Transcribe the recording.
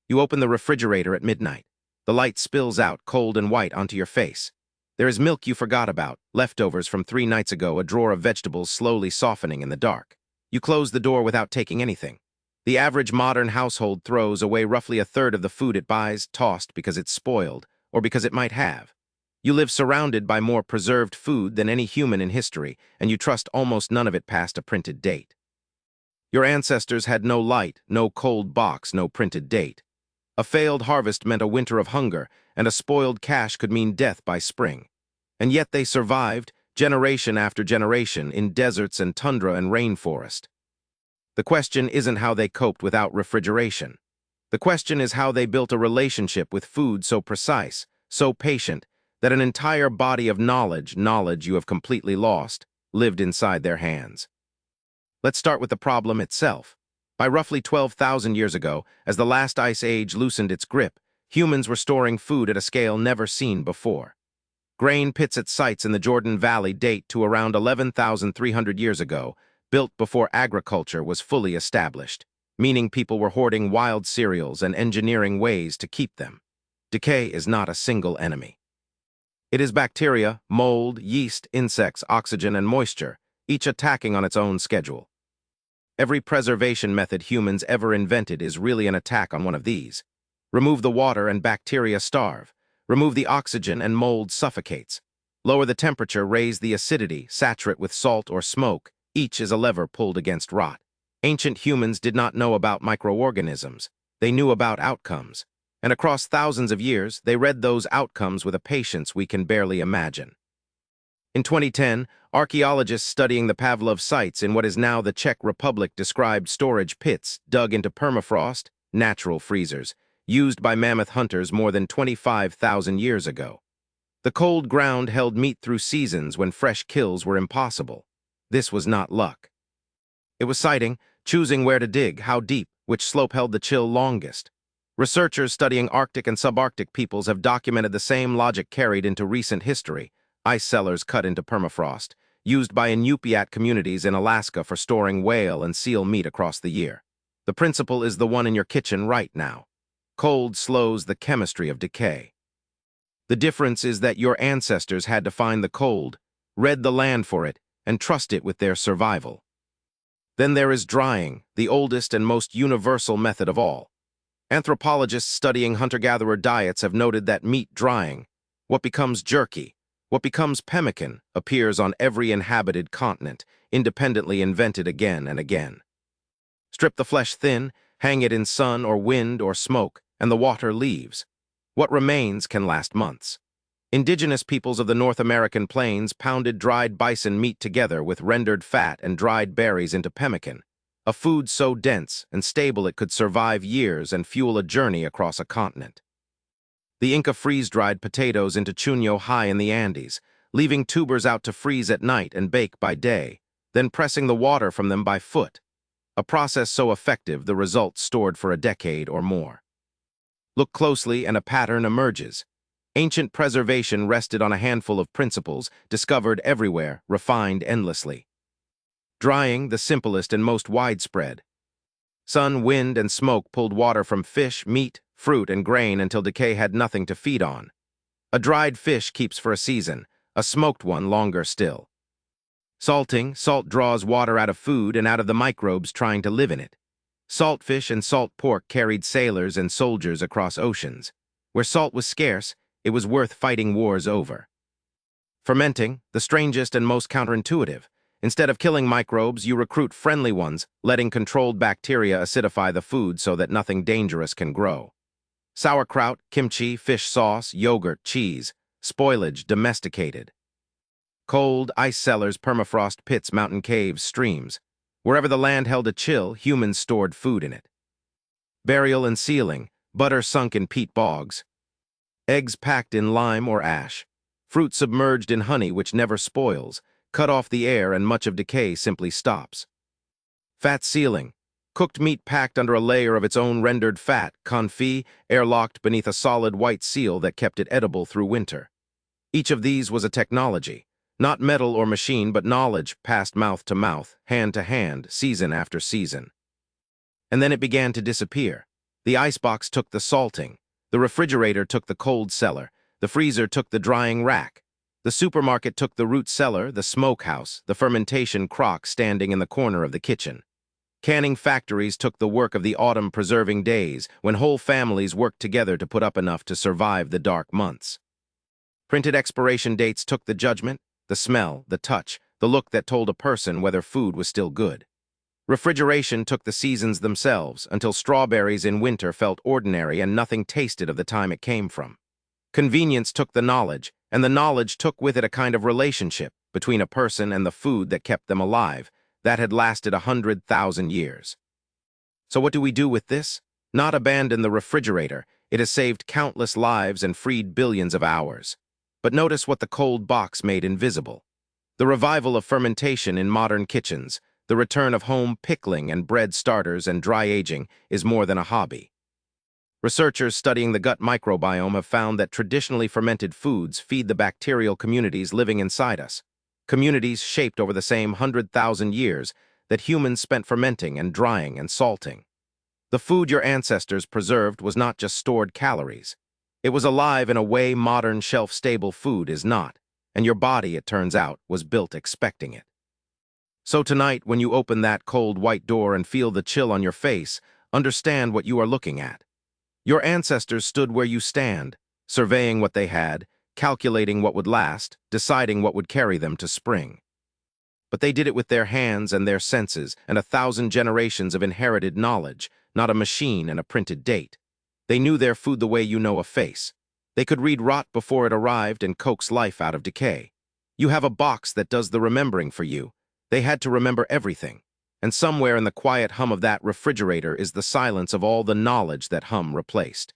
You open the refrigerator at midnight. The light spills out, cold and white, onto your face. There is milk you forgot about, leftovers from 3 nights ago, a drawer of vegetables slowly softening in the dark. You close the door without taking anything. The average modern household throws away roughly a third of the food it buys, tossed because it's spoiled, or because it might have. You live surrounded by more preserved food than any human in history, and you trust almost none of it past a printed date. Your ancestors had no light, no cold box, no printed date. A failed harvest meant a winter of hunger, and a spoiled cache could mean death by spring. And yet they survived, generation after generation, in deserts and tundra and rainforest. The question isn't how they coped without refrigeration. The question is how they built a relationship with food so precise, so patient, that an entire body of knowledge you have completely lost, lived inside their hands. Let's start with the problem itself. By roughly 12,000 years ago, as the last ice age loosened its grip, humans were storing food at a scale never seen before. Grain pits at sites in the Jordan Valley date to around 11,300 years ago, built before agriculture was fully established, meaning people were hoarding wild cereals and engineering ways to keep them. Decay is not a single enemy. It is bacteria, mold, yeast, insects, oxygen, and moisture, each attacking on its own schedule. Every preservation method humans ever invented is really an attack on one of these. Remove the water and bacteria starve. Remove the oxygen and mold suffocates. Lower the temperature, raise the acidity, saturate with salt or smoke. Each is a lever pulled against rot. Ancient humans did not know about microorganisms. They knew about outcomes. And across thousands of years, they read those outcomes with a patience we can barely imagine. In 2010, archaeologists studying the Pavlov sites in what is now the Czech Republic described storage pits dug into permafrost, natural freezers, used by mammoth hunters more than 25,000 years ago. The cold ground held meat through seasons when fresh kills were impossible. This was not luck. It was sighting, choosing where to dig, how deep, which slope held the chill longest. Researchers studying Arctic and subarctic peoples have documented the same logic carried into recent history. Ice cellars cut into permafrost, used by Inupiat communities in Alaska for storing whale and seal meat across the year. The principle is the one in your kitchen right now. Cold slows the chemistry of decay. The difference is that your ancestors had to find the cold, read the land for it, and trust it with their survival. Then there is drying, the oldest and most universal method of all. Anthropologists studying hunter-gatherer diets have noted that meat drying, what becomes jerky, what becomes pemmican, appears on every inhabited continent, independently invented again and again. Strip the flesh thin, hang it in sun or wind or smoke, and the water leaves. What remains can last months. Indigenous peoples of the North American plains pounded dried bison meat together with rendered fat and dried berries into pemmican, a food so dense and stable it could survive years and fuel a journey across a continent. The Inca freeze-dried potatoes into chuño high in the Andes, leaving tubers out to freeze at night and bake by day, then pressing the water from them by foot, a process so effective the results stored for a decade or more. Look closely and a pattern emerges. Ancient preservation rested on a handful of principles, discovered everywhere, refined endlessly. Drying, the simplest and most widespread. Sun, wind, and smoke pulled water from fish, meat, fruit, and grain until decay had nothing to feed on. A dried fish keeps for a season, a smoked one longer still. Salting, salt draws water out of food and out of the microbes trying to live in it. Salt fish and salt pork carried sailors and soldiers across oceans. Where salt was scarce, it was worth fighting wars over. Fermenting, the strangest and most counterintuitive. Instead of killing microbes, you recruit friendly ones, letting controlled bacteria acidify the food so that nothing dangerous can grow. Sauerkraut, kimchi, fish sauce, yogurt, cheese, spoilage domesticated. Cold, ice cellars, permafrost pits, mountain caves, streams. Wherever the land held a chill, humans stored food in it. Burial and sealing, butter sunk in peat bogs. Eggs packed in lime or ash. Fruit submerged in honey which never spoils. Cut off the air and much of decay simply stops. Fat sealing. Cooked meat packed under a layer of its own rendered fat, confit, airlocked beneath a solid white seal that kept it edible through winter. Each of these was a technology. Not metal or machine, but knowledge passed mouth to mouth, hand to hand, season after season. And then it began to disappear. The icebox took the salting. The refrigerator took the cold cellar. The freezer took the drying rack. The supermarket took the root cellar, the smokehouse, the fermentation crock standing in the corner of the kitchen. Canning factories took the work of the autumn-preserving days when whole families worked together to put up enough to survive the dark months. Printed expiration dates took the judgment, the smell, the touch, the look that told a person whether food was still good. Refrigeration took the seasons themselves until strawberries in winter felt ordinary and nothing tasted of the time it came from. Convenience took the knowledge, and the knowledge took with it a kind of relationship between a person and the food that kept them alive, that had lasted 100,000 years. So what do we do with this? Not abandon the refrigerator. It has saved countless lives and freed billions of hours. But notice what the cold box made invisible. The revival of fermentation in modern kitchens, the return of home pickling and bread starters and dry aging is more than a hobby. Researchers studying the gut microbiome have found that traditionally fermented foods feed the bacterial communities living inside us, communities shaped over the same 100,000 years that humans spent fermenting and drying and salting. The food your ancestors preserved was not just stored calories. It was alive in a way modern shelf-stable food is not, and your body, it turns out, was built expecting it. So tonight, when you open that cold white door and feel the chill on your face, understand what you are looking at. Your ancestors stood where you stand, surveying what they had, calculating what would last, deciding what would carry them to spring. But they did it with their hands and their senses and 1,000 generations of inherited knowledge, not a machine and a printed date. They knew their food the way you know a face. They could read rot before it arrived and coax life out of decay. You have a box that does the remembering for you. They had to remember everything. And somewhere in the quiet hum of that refrigerator is the silence of all the knowledge that hum replaced.